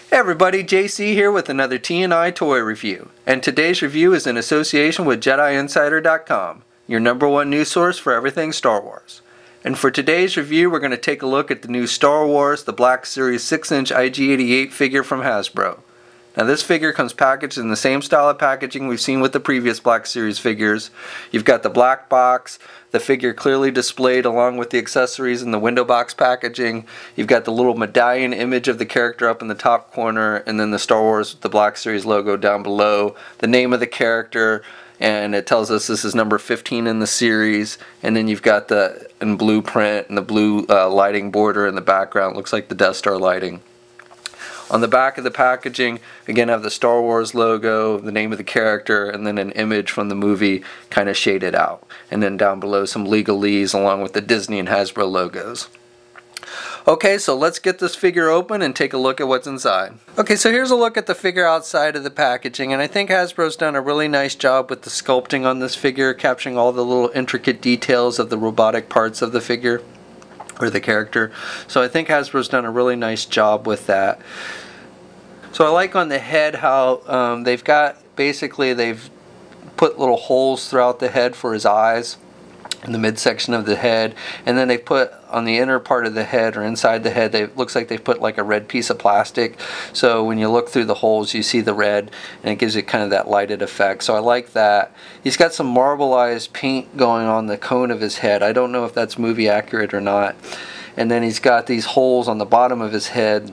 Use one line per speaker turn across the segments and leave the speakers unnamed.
Hey everybody, JC here with another T&I toy review. And today's review is in association with JediInsider.com, your #1 news source for everything Star Wars. And for today's review, we're going to take a look at the new Star Wars The Black Series 6-inch IG-88 figure from Hasbro. Now this figure comes packaged in the same style of packaging we've seen with the previous Black Series figures. You've got the black box, the figure clearly displayed along with the accessories in the window box packaging. You've got the little medallion image of the character up in the top corner, and then the Star Wars The Black Series logo down below, the name of the character, and it tells us this is number 15 in the series. And then you've got the in blue print and the blue lighting border in the background. Looks like the Death Star lighting. On the back of the packaging, again, I have the Star Wars logo, the name of the character, and then an image from the movie kind of shaded out. And then down below some legalese along with the Disney and Hasbro logos. Okay, so let's get this figure open and take a look at what's inside. Okay, so here's a look at the figure outside of the packaging, and I think Hasbro's done a really nice job with the sculpting on this figure, capturing all the little intricate details of the robotic parts of the figure or the character. So I think Hasbro's done a really nice job with that. So I like on the head how they've put little holes throughout the head for his eyes in the midsection of the head, and then they put on the inner part of the head or inside the head, looks like they've put like a red piece of plastic, so when you look through the holes you see the red and it gives it kind of that lighted effect. So I like that. He's got some marbleized paint going on the cone of his head. I don't know if that's movie accurate or not. And then he's got these holes on the bottom of his head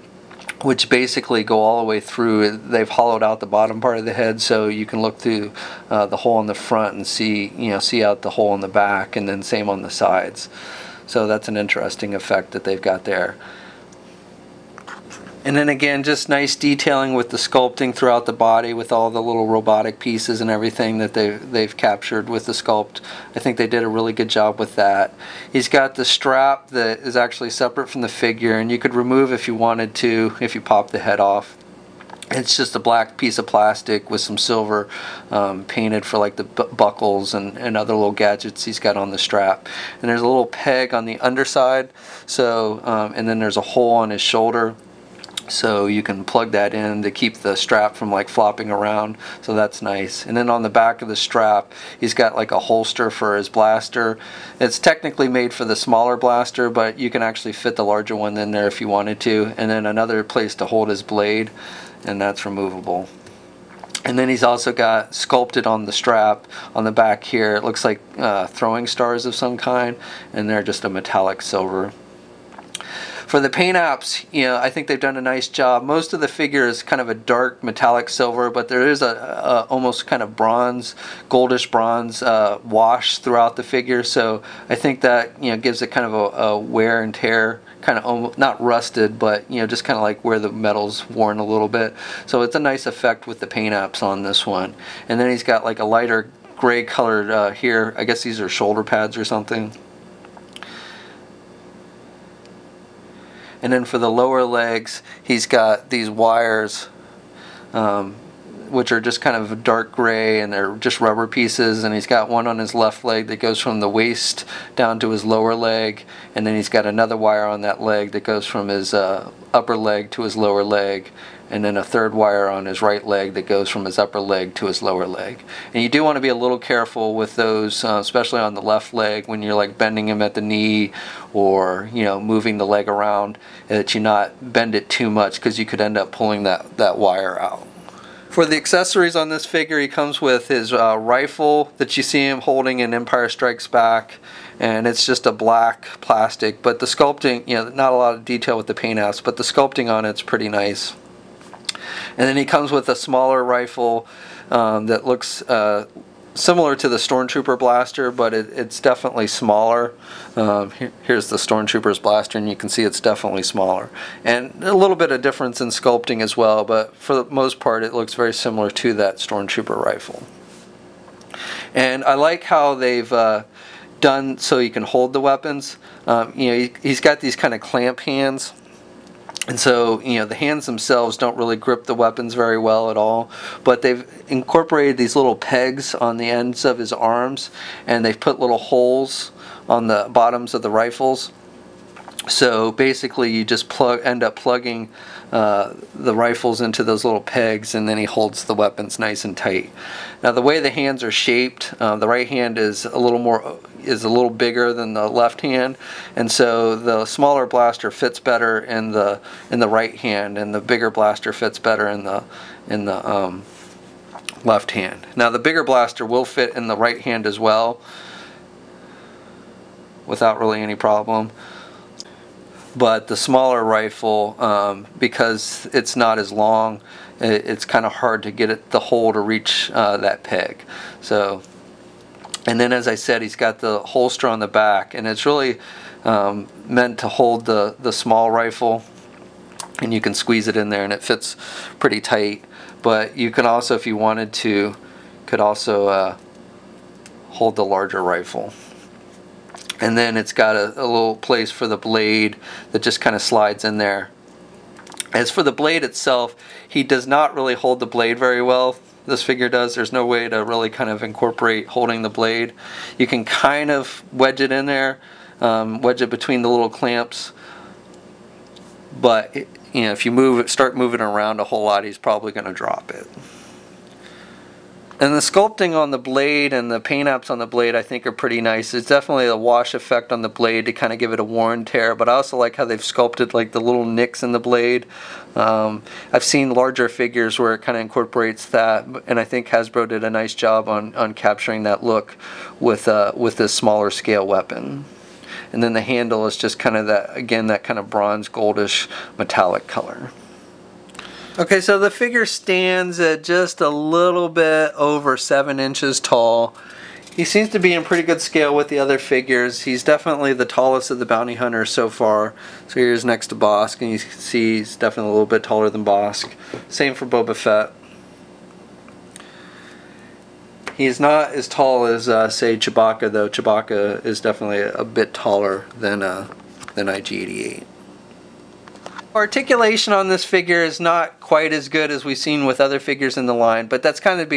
which basically go all the way through. They've hollowed out the bottom part of the head so you can look through the hole in the front and see out the hole in the back, and then same on the sides. So that's an interesting effect that they've got there. And then again, just nice detailing with the sculpting throughout the body with all the little robotic pieces and everything that they've captured with the sculpt. I think they did a really good job with that. He's got the strap that is actually separate from the figure, and you could remove if you wanted to, if you pop the head off. It's just a black piece of plastic with some silver painted for like the buckles and other little gadgets he's got on the strap. And there's a little peg on the underside, so and then there's a hole on his shoulder, so you can plug that in to keep the strap from like flopping around, so that's nice. And then on the back of the strap he's got like a holster for his blaster. It's technically made for the smaller blaster, but you can actually fit the larger one in there if you wanted to. And then another place to hold his blade, and that's removable. And then he's also got sculpted on the strap on the back here, it looks like throwing stars of some kind, and they're just a metallic silver. For the paint apps, I think they've done a nice job. Most of the figure is kind of a dark metallic silver, but there is a almost kind of bronze, goldish bronze wash throughout the figure. So I think that gives it kind of a wear and tear, kind of almost, not rusted, but just kind of like where the metal's worn a little bit. So it's a nice effect with the paint apps on this one. And then he's got like a lighter gray colored here. I guess these are shoulder pads or something. And then for the lower legs, he's got these wires, which are just kind of dark gray, and they're just rubber pieces. And he's got one on his left leg that goes from the waist down to his lower leg, and then he's got another wire on that leg that goes from his upper leg to his lower leg, and then a third wire on his right leg that goes from his upper leg to his lower leg. And you do want to be a little careful with those, especially on the left leg when you're like bending him at the knee or moving the leg around, that you not bend it too much, because you could end up pulling that wire out. For the accessories on this figure, he comes with his rifle that you see him holding in Empire Strikes Back, and it's just a black plastic, but the sculpting, not a lot of detail with the paint apps, but the sculpting on it's pretty nice. And then he comes with a smaller rifle that looks similar to the Stormtrooper blaster, but it's definitely smaller. Here's the Stormtrooper's blaster, and you can see it's definitely smaller. And a little bit of difference in sculpting as well, but for the most part it looks very similar to that Stormtrooper rifle. And I like how they've done so you can hold the weapons. He's got these kind of clamp hands. And so, the hands themselves don't really grip the weapons very well at all, but they've incorporated these little pegs on the ends of his arms, and they've put little holes on the bottoms of the rifles. So basically you just end up plugging the rifles into those little pegs, and then he holds the weapons nice and tight. Now the way the hands are shaped, the right hand is a little bigger than the left hand, and so the smaller blaster fits better in the right hand, and the bigger blaster fits better in the left hand. Now the bigger blaster will fit in the right hand as well without really any problem. But the smaller rifle, because it's not as long, it's kind of hard to get the hole to reach that peg. So, and then as I said, he's got the holster on the back, and it's really meant to hold the small rifle, and you can squeeze it in there and it fits pretty tight. But you can also, if you wanted to, could also hold the larger rifle. And then it's got a little place for the blade that just kind of slides in there. As for the blade itself, he does not really hold the blade very well. This figure does. There's no way to really kind of incorporate holding the blade. You can kind of wedge it in there, wedge it between the little clamps. But you know, if you start moving around a whole lot, he's probably going to drop it. And the sculpting on the blade and the paint apps on the blade I think are pretty nice. It's definitely a wash effect on the blade to kind of give it a worn and tear, but I also like how they've sculpted like the little nicks in the blade. I've seen larger figures where it kind of incorporates that, and I think Hasbro did a nice job on capturing that look with this smaller scale weapon. And then the handle is just kind of that, again, that kind of bronze goldish metallic color. Okay, so the figure stands at just a little bit over 7 inches tall. He seems to be in pretty good scale with the other figures. He's definitely the tallest of the bounty hunters so far. So here's next to Bosk, and you can see he's definitely a little bit taller than Bosk. Same for Boba Fett. He's not as tall as, say, Chewbacca, though. Chewbacca is definitely a bit taller than IG-88. Articulation on this figure is not quite as good as we've seen with other figures in the line, but that's kind of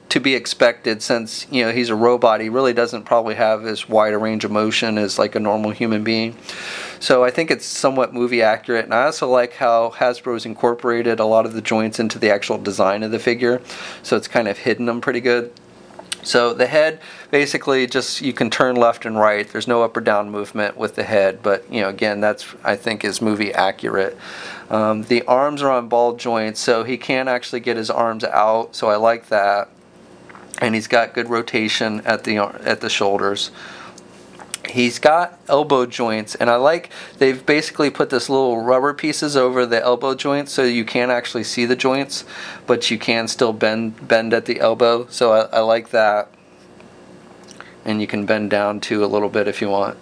to be expected since, you know, he's a robot. He really doesn't probably have as wide a range of motion as like a normal human being. So I think it's somewhat movie accurate, and I also like how Hasbro's incorporated a lot of the joints into the actual design of the figure, so it's kind of hidden them pretty good. So the head, basically just you can turn left and right. There's no up or down movement with the head, but you know, again, that's I think is movie accurate. The arms are on ball joints, so he can actually get his arms out, so I like that. And he's got good rotation at the shoulders. He's got elbow joints, and I like they've basically put this little rubber pieces over the elbow joints so you can't actually see the joints, but you can still bend at the elbow, so I like that. And you can bend down too a little bit if you want.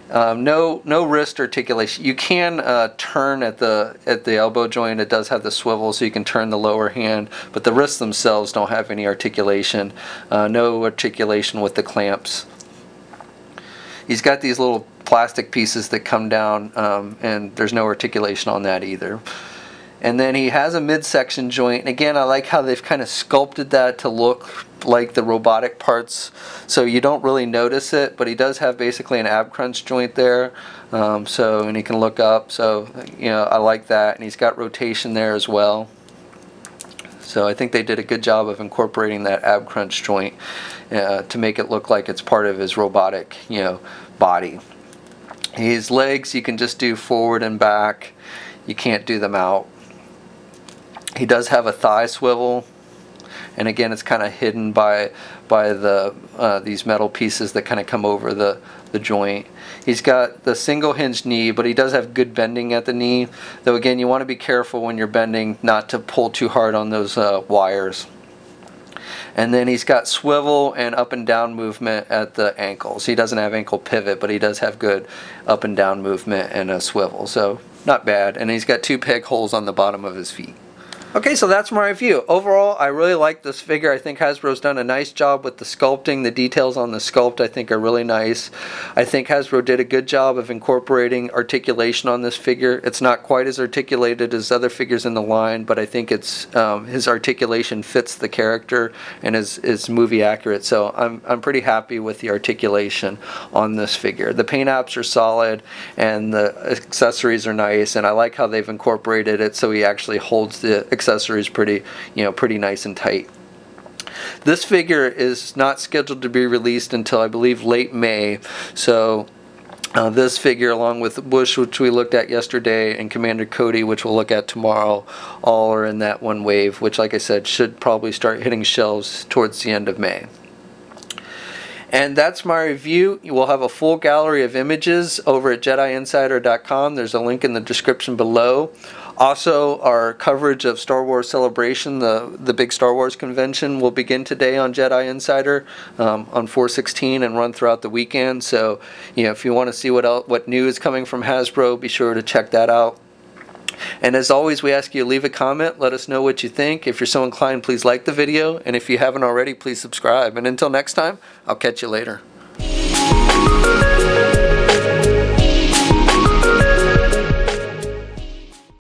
No wrist articulation. You can turn at the elbow joint. It does have the swivel, so you can turn the lower hand, but the wrists themselves don't have any articulation. No articulation with the clamps. He's got these little plastic pieces that come down, and there's no articulation on that either. And then he has a midsection joint, and again, I like how they've kind of sculpted that to look like the robotic parts, so you don't really notice it, but he does have basically an ab crunch joint there, and he can look up, so you know, I like that. And he's got rotation there as well. So I think they did a good job of incorporating that ab crunch joint to make it look like it's part of his robotic, you know, body. His legs you can just do forward and back. You can't do them out. He does have a thigh swivel, and again, it's kind of hidden by these metal pieces that kind of come over the joint. He's got the single hinged knee, but he does have good bending at the knee, though again, you want to be careful when you're bending not to pull too hard on those wires. And then he's got swivel and up and down movement at the ankles. He doesn't have ankle pivot, but he does have good up and down movement and a swivel, so not bad. And he's got 2 peg holes on the bottom of his feet. Okay, so that's my review. Overall, I really like this figure. I think Hasbro's done a nice job with the sculpting. The details on the sculpt I think are really nice. I think Hasbro did a good job of incorporating articulation on this figure. It's not quite as articulated as other figures in the line, but I think it's his articulation fits the character and is movie accurate. So I'm pretty happy with the articulation on this figure. The paint apps are solid and the accessories are nice, and I like how they've incorporated it so he actually holds the accessories pretty nice and tight. This figure is not scheduled to be released until I believe late May, so this figure, along with Bush, which we looked at yesterday, and Commander Cody, which we'll look at tomorrow, all are in that one wave, which, like I said, should probably start hitting shelves towards the end of May. And that's my review. You will have a full gallery of images over at JediInsider.com. There's a link in the description below. Also, our coverage of Star Wars Celebration, the big Star Wars convention, will begin today on Jedi Insider on 4/16 and run throughout the weekend. So, if you want to see what new is coming from Hasbro, be sure to check that out. And as always, we ask you to leave a comment. Let us know what you think. If you're so inclined, please like the video. And if you haven't already, please subscribe. And until next time, I'll catch you later.